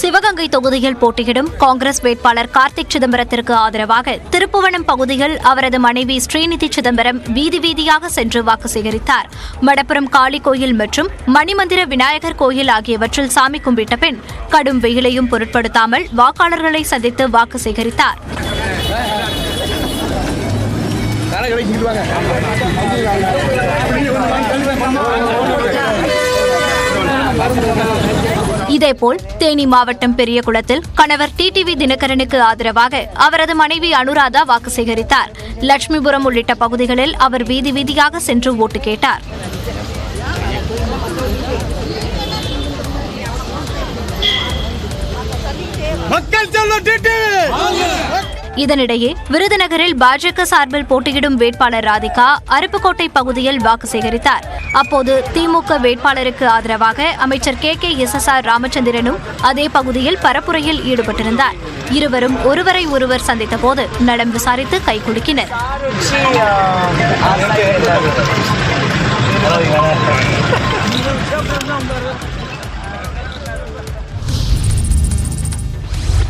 சிவகங்கை தொகுதியில் போட்டியிடும் காங்கிரஸ் வேட்பாளர் கார்த்திக் சிதம்பரத்திற்கு ஆதரவாக திருப்புவனம் பகுதியில் அவரது மனைவி ஸ்ரீநிதி சிதம்பரம் வீதி வீதியாக சென்று வாக்கு சேகரித்தார். மடப்புரம் காளி கோயில் மற்றும் மணிமந்திர விநாயகர் கோயில் ஆகியவற்றில் சாமி கும்பிட்ட பின் கடும் வெயிலையும் பொருட்படுத்தாமல் வாக்காளர்களை சந்தித்து வாக்கு சேகரித்தார். இதேபோல் தேனி மாவட்டம் பெரியகுளத்தில் கணவர் டிடிவி தினகரனுக்கு ஆதரவாக அவரது மனைவி அனுராதா வாக்கு சேகரித்தார். லட்சுமிபுரம் உள்ளிட்ட பகுதிகளில் அவர் வீதி வீதியாக சென்று ஓட்டு கேட்டார். இதனிடையே விருதுநகரில் பாஜக சார்பில் போட்டியிடும் வேட்பாளர் ராதிகா அருப்புக்கோட்டை பகுதியில் வாக்கு சேகரித்தார். அப்போது திமுக வேட்பாளருக்கு ஆதரவாக அமைச்சர் KKSSR ராமச்சந்திரனும் அதே பகுதியில் பரப்புரையில் ஈடுபட்டிருந்தார். இருவரும் ஒருவரை ஒருவர் சந்தித்தபோது நலம் விசாரித்து கைகுலுக்கினர்.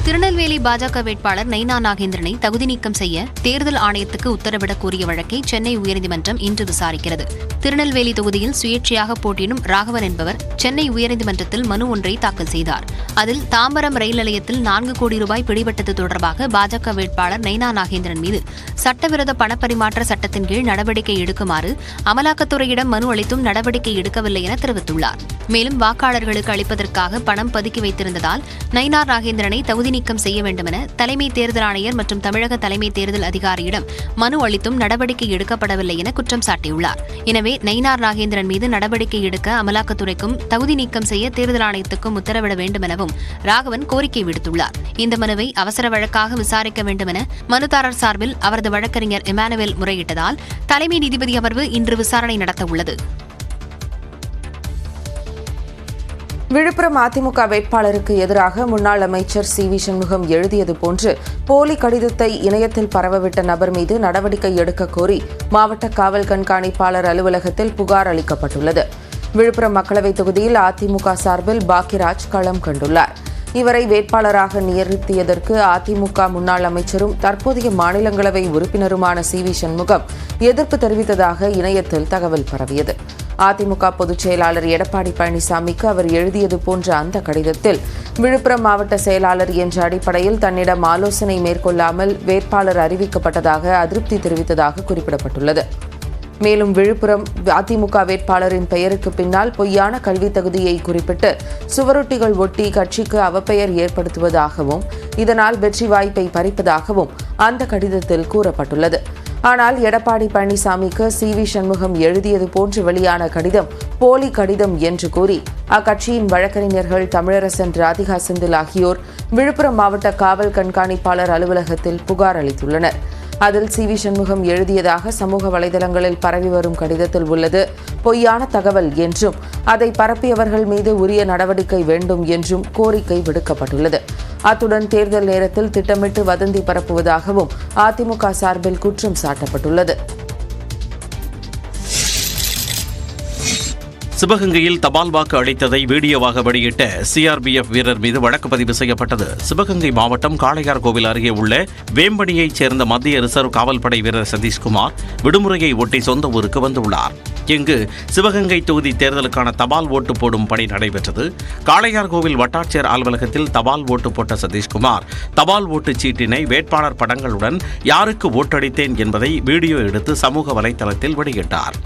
திருநெல்வேலி பாஜக வேட்பாளர் நைனா நாகேந்திரனை தகுதி நீக்கம் செய்ய தேர்தல் ஆணையத்துக்கு உத்தரவிடக் கோரிய வழக்கை சென்னை உயர்நீதிமன்றம் இன்று விசாரிக்கிறது. திருநெல்வேலி தொகுதியில் சுயேட்சையாக போட்டியிடும் ராகவன் என்பவர் சென்னை உயர்நீதிமன்றத்தில் மனு ஒன்றை தாக்கல் செய்தார். அதில் தாம்பரம் ரயில் நிலையத்தில் 4 கோடி ரூபாய் பிடிபட்டது தொடர்பாக பாஜக வேட்பாளர் நைனா நாகேந்திரன் மீது சட்டவிரோத பணப்பரிமாற்ற சட்டத்தின் கீழ் நடவடிக்கை எடுக்குமாறு அமலாக்கத்துறையிடம் மனு அளித்தும் நடவடிக்கை எடுக்கவில்லை என தெரிவித்துள்ளார். மேலும் வாக்காளர்களுக்கு அளிப்பதற்காக பணம் பதுக்கி வைத்திருந்ததால் நைனா நாகேந்திரனை தகுதி நீக்கம் செய்ய வேண்டுமென தலைமை தேர்தல் ஆணையர் மற்றும் தமிழக தலைமை தேர்தல் அதிகாரியிடம் மனு அளித்தும் நடவடிக்கை எடுக்கப்படவில்லை என குற்றம் சாட்டியுள்ளார். எனவே நயினார் நாகேந்திரன் மீது நடவடிக்கை எடுக்க அமலாக்கத்துறைக்கும் தகுதி நீக்கம் செய்ய தேர்தல் ஆணையத்துக்கும் உத்தரவிட வேண்டும் எனவும் ராகவன் கோரிக்கை விடுத்துள்ளார். இந்த மனுவை அவசர வழக்காக விசாரிக்க வேண்டும் என மனுதாரர் சார்பில் அவரது வழக்கறிஞர் இமானுவேல் முறையிட்டதால் தலைமை நீதிபதி அமர்வு இன்று விசாரணை நடத்த உள்ளது. விழுப்புரம் அதிமுக வேட்பாளருக்கு எதிராக முன்னாள் அமைச்சர் CV சண்முகம் எழுதியது போன்று போலி கடிதத்தை இணையத்தில் பரவவிட்ட நபர் மீது நடவடிக்கை எடுக்க கோரி மாவட்ட காவல் கண்காணிப்பாளர் அலுவலகத்தில் புகார் அளிக்கப்பட்டுள்ளது. விழுப்புரம் மக்களவைத் தொகுதியில் அதிமுக சார்பில் பாக்கியராஜ் களம் கண்டுள்ளார். இவரை வேட்பாளராக நிறுத்தியதற்கு அதிமுக முன்னாள் அமைச்சரும் தற்போதைய மாநிலங்களவை உறுப்பினருமான CV சண்முகம் எதிர்ப்பு தெரிவித்ததாக இணையத்தில் தகவல் பரவியது. அதிமுக பொதுச் செயலாளர் எடப்பாடி பழனிசாமிக்கு அவர் எழுதியது போன்ற அந்த கடிதத்தில் விழுப்புரம் மாவட்ட செயலாளர் என்ற அடிப்படையில் தன்னிடம் ஆலோசனை மேற்கொள்ளாமல் வேட்பாளர் அறிவிக்கப்பட்டதாக அதிருப்தி தெரிவித்ததாக குறிப்பிடப்பட்டுள்ளது. மேலும் விழுப்புரம் அதிமுக வேட்பாளரின் பெயருக்கு பின்னால் பொய்யான கல்வி தகுதியை குறிப்பிட்டு சுவரொட்டிகள் ஒட்டி கட்சிக்கு அவப்பெயர் ஏற்படுத்துவதாகவும் இதனால் வெற்றி வாய்ப்பை பறிப்பதாகவும் அந்த கடிதத்தில் கூறப்பட்டுள்ளது. ஆனால் எடப்பாடி பழனிசாமிக்கு CV சண்முகம் எழுதியது போன்று வெளியான கடிதம் போலி கடிதம் என்று கூறி அக்கட்சியின் வழக்கறிஞர்கள் தமிழரசன், ராதிகா செந்தில் ஆகியோர் விழுப்புரம் மாவட்ட காவல் கண்காணிப்பாளர் அலுவலகத்தில் புகார் அளித்துள்ளனர். அதில் CV சண்முகம் எழுதியதாக சமூக வலைதளங்களில் பரவி வரும் கடிதத்தில் உள்ளது பொய்யான தகவல் என்றும் அதை பரப்பியவர்கள் மீது உரிய நடவடிக்கை வேண்டும் என்றும் கோரிக்கை விடுக்கப்பட்டுள்ளது. அத்துடன் தேர்தல் நேரத்தில் திட்டமிட்டு வதந்தி பரப்புவதாகவும் அதிமுக சார்பில் குற்றம் சாட்டப்பட்டுள்ளது. சிவகங்கையில் தபால் வாக்கு அளித்ததை வீடியோவாக வெளியிட்ட CRPF வீரர் மீது வழக்கு பதிவு செய்யப்பட்டது. சிவகங்கை மாவட்டம் காளையார்கோவில் அருகே உள்ள வேம்படியைச் சேர்ந்த மத்திய ரிசர்வ் காவல்படை வீரர் சதீஷ்குமார் விடுமுறையை ஒட்டி சொந்த ஊருக்கு வந்துள்ளார். இங்கு சிவகங்கை தொகுதி தேர்தலுக்கான தபால் ஓட்டு போடும் பணி நடைபெற்றது. காளையார்கோவில் வட்டாட்சியர் அலுவலகத்தில் தபால் ஓட்டு போட்ட சதீஷ்குமார் தபால் ஓட்டுச் சீட்டினை வேட்பாளர் படங்களுடன் யாருக்கு ஓட்டளித்தேன் என்பதை வீடியோ எடுத்து சமூக வலைதளத்தில் வெளியிட்டார்.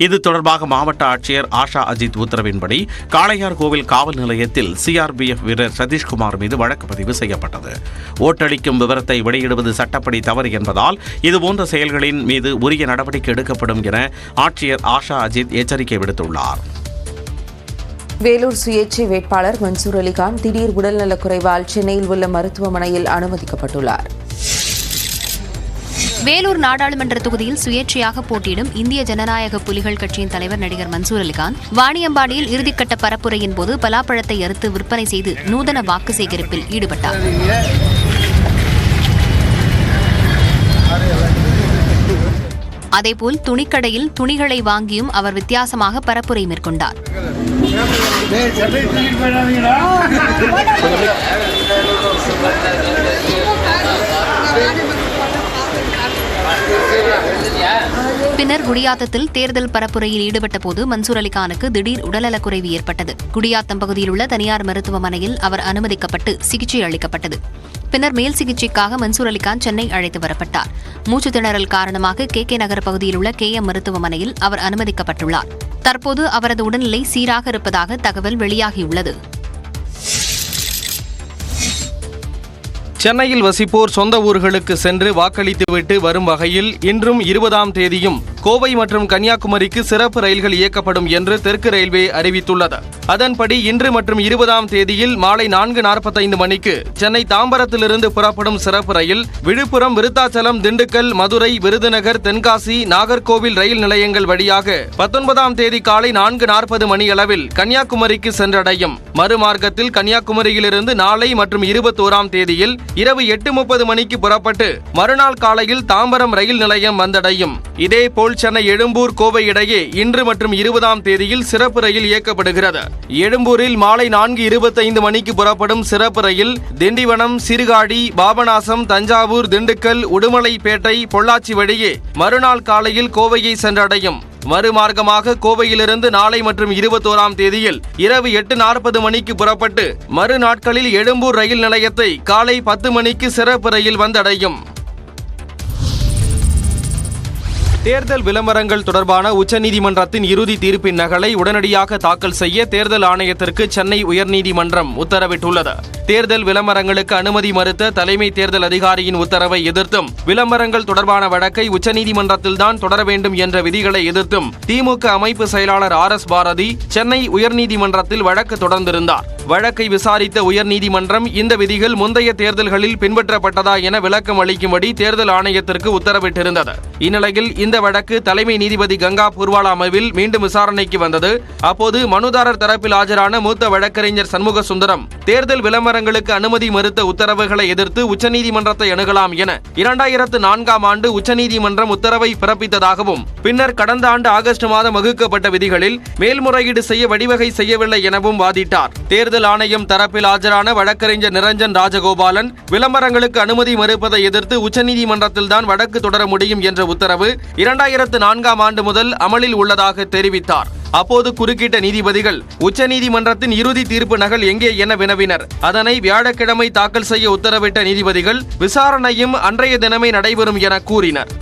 இது தொடர்பாக மாவட்ட ஆட்சியர் ஆஷா அஜித் உத்தரவின்படி காளையார்கோவில் காவல் நிலையத்தில் CRPF வீரர் சதீஷ்குமார் மீது வழக்கு பதிவு செய்யப்பட்டது. ஓட்டளிக்கும் விவரத்தை வெளியிடுவது சட்டப்படி தவறு என்பதால் இதுபோன்ற செயல்களின் மீது உரிய நடவடிக்கை எடுக்கப்படும் என ஆட்சியர் ஆஷா அஜித் எச்சரிக்கை விடுத்துள்ளார். வேலூர் சுயேட்சை வேட்பாளர் மன்சூர் அலிகான் திடீர் உடல்நலக்குறைவால் சென்னையில் உள்ள மருத்துவமனையில் அனுமதிக்கப்பட்டுள்ளார். வேலூர் நாடாளுமன்ற தொகுதியில் சுயேட்சையாக போட்டியிடும் இந்திய ஜனநாயக புலிகள் கட்சியின் தலைவர் நடிகர் மன்சூர் அலிகான் வாணியம்பாடியில் இறுதிக்கட்ட பரப்புரையின் போது பலாப்பழத்தை அறுத்து விற்பனை செய்து நூதன வாக்கு சேகரிப்பில் ஈடுபட்டார். அதேபோல் துணிக்கடையில் துணிகளை வாங்கியும் அவர் வித்தியாசமாக பரப்புரை மேற்கொண்டார். பின்னர் குடியாத்தத்தில் தேர்தல் பரப்புரையில் ஈடுபட்ட போது மன்சூர் அலிகானுக்கு திடீர் உடல்நலக்குறைவு ஏற்பட்டது. குடியாத்தம் பகுதியில் உள்ள தனியார் மருத்துவமனையில் அவர் அனுமதிக்கப்பட்டு சிகிச்சை அளிக்கப்பட்டது. பின்னர் மேல் சிகிச்சைக்காக மன்சூர் அலிகான் சென்னை அழைத்து வரப்பட்டார். மூச்சு திணறல் காரணமாக கே நகர் பகுதியில் உள்ள KM மருத்துவமனையில் அவர் அனுமதிக்கப்பட்டுள்ளார். தற்போது அவரது உடல்நிலை சீராக இருப்பதாக தகவல் வெளியாகியுள்ளது. சென்னையில் வசிப்போர் சொந்த ஊர்களுக்கு சென்று வாக்களித்துவிட்டு வரும் வகையில் இன்றும் 20ஆம் தேதியும் கோவை மற்றும் கன்னியாகுமரிக்கு சிறப்பு ரயில்கள் இயக்கப்படும் என்று தெற்கு ரயில்வே அறிவித்துள்ளது. அதன்படி இன்று மற்றும் 20ஆம் தேதியில் மாலை 4:45 மணிக்கு சென்னை தாம்பரத்திலிருந்து புறப்படும் சிறப்பு ரயில் விழுப்புரம், விருத்தாச்சலம், திண்டுக்கல், மதுரை, விருதுநகர், தென்காசி, நாகர்கோவில் ரயில் நிலையங்கள் வழியாக 19ஆம் தேதி காலை 4:40 மணியளவில் கன்னியாகுமரிக்கு சென்றடையும். மறுமார்க்கத்தில் கன்னியாகுமரியிலிருந்து நாளை மற்றும் 21ஆம் தேதியில் இரவு 8:30 மணிக்கு புறப்பட்டு மறுநாள் காலையில் தாம்பரம் ரயில் நிலையம் வந்தடையும். இதேபோல் சென்னை எழும்பூர், கோவை இடையே இன்று மற்றும் 20ஆம் தேதியில் சிறப்பு ரயில் இயக்கப்படுகிறது. எழும்பூரில் மாலை 4:25 மணிக்கு புறப்படும் சிறப்பு ரயில் திண்டிவனம், சீர்காழி, பாபநாசம், தஞ்சாவூர், திண்டுக்கல், உடுமலைப்பேட்டை, பொள்ளாச்சி வழியே மறுநாள் காலையில் கோவையை சென்றடையும். மறுமார்க்கமாக கோவையிலிருந்து நாளை மற்றும் 21ஆம் தேதியில் இரவு 8:40 மணிக்கு புறப்பட்டு மறுநாட்களில் எழும்பூர் ரயில் நிலையத்தை காலை 10 மணிக்கு சிறப்பு ரயில் வந்தடையும். தேர்தல் விளம்பரங்கள் தொடர்பான உச்சநீதிமன்றத்தின் இறுதி தீர்ப்பின் நகலை உடனடியாக தாக்கல் செய்ய தேர்தல் ஆணையத்திற்கு சென்னை உயர்நீதிமன்றம் உத்தரவிட்டுள்ளது. தேர்தல் விளம்பரங்களுக்கு அனுமதி மறுத்த தலைமை தேர்தல் அதிகாரியின் உத்தரவை எதிர்த்தும் விளம்பரங்கள் தொடர்பான வழக்கை உச்சநீதிமன்றத்தில்தான் தொடர வேண்டும் என்ற விதிகளை எதிர்த்தும் திமுக அமைப்பு செயலாளர் RS பாரதி சென்னை உயர்நீதிமன்றத்தில் வழக்கு தொடர்ந்திருந்தார். வழக்கை விசாரித்த உயர்நீதிமன்றம் இந்த விதிகள் முந்தைய தேர்தல்களில் பின்பற்றப்பட்டதா என விளக்கம் அளிக்கும்படி தேர்தல் ஆணையத்திற்கு உத்தரவிட்டிருந்தது. இந்நிலையில் இந்த வழக்கு தலைமை நீதிபதி கங்கா பூர்வாலா அமர்வில் மீண்டும் விசாரணைக்கு வந்தது. அப்போது மனுதாரர் தரப்பில் ஆஜரான மூத்த வழக்கறிஞர் சண்முக சுந்தரம் தேர்தல் விளம்பரங்களுக்கு அனுமதி மறுத்த உத்தரவுகளை எதிர்த்து உச்சநீதிமன்றத்தை அணுகலாம் என 2004ஆம் ஆண்டு உச்சநீதிமன்றம் உத்தரவை பிறப்பித்ததாகவும் பின்னர் கடந்த ஆண்டு ஆகஸ்ட் மாதம் வகுக்கப்பட்ட விதிகளில் மேல்முறையீடு செய்ய வழிவகை செய்யவில்லை எனவும் வாதிட்டார். தேர்தல் ஆணையம் தரப்பில் ஆஜரான வழக்கறிஞர் நிரஞ்சன் ராஜகோபாலன் விளம்பரங்களுக்கு அனுமதி மறுப்பதை எதிர்த்து உச்சநீதிமன்றத்தில்தான் வழக்கு தொடர முடியும் என்ற உத்தரவு 2004ஆம் ஆண்டு முதல் அமலில் உள்ளதாக தெரிவித்தார். அப்போது குறுக்கிட்ட நீதிபதிகள் உச்சநீதிமன்றத்தின் இறுதி தீர்ப்பு நகல் எங்கே என வினவினர். அதனை வியாழக்கிழமை தாக்கல் செய்ய உத்தரவிட்ட நீதிபதிகள் விசாரணையும் அன்றைய தினமே நடைபெறும் என கூறினர்.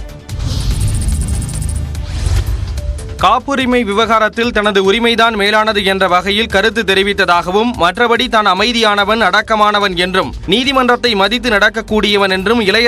காப்புரிமை விவகாரத்தில் தனது உரிமைதான் மேலானது என்ற வகையில் கருத்து தெரிவித்ததாகவும் மற்றபடி தான் அமைதியானவன், அடக்கமானவன் என்றும் நீதிமன்றத்தை மதித்து நடக்கக்கூடியவன் என்றும் இளைய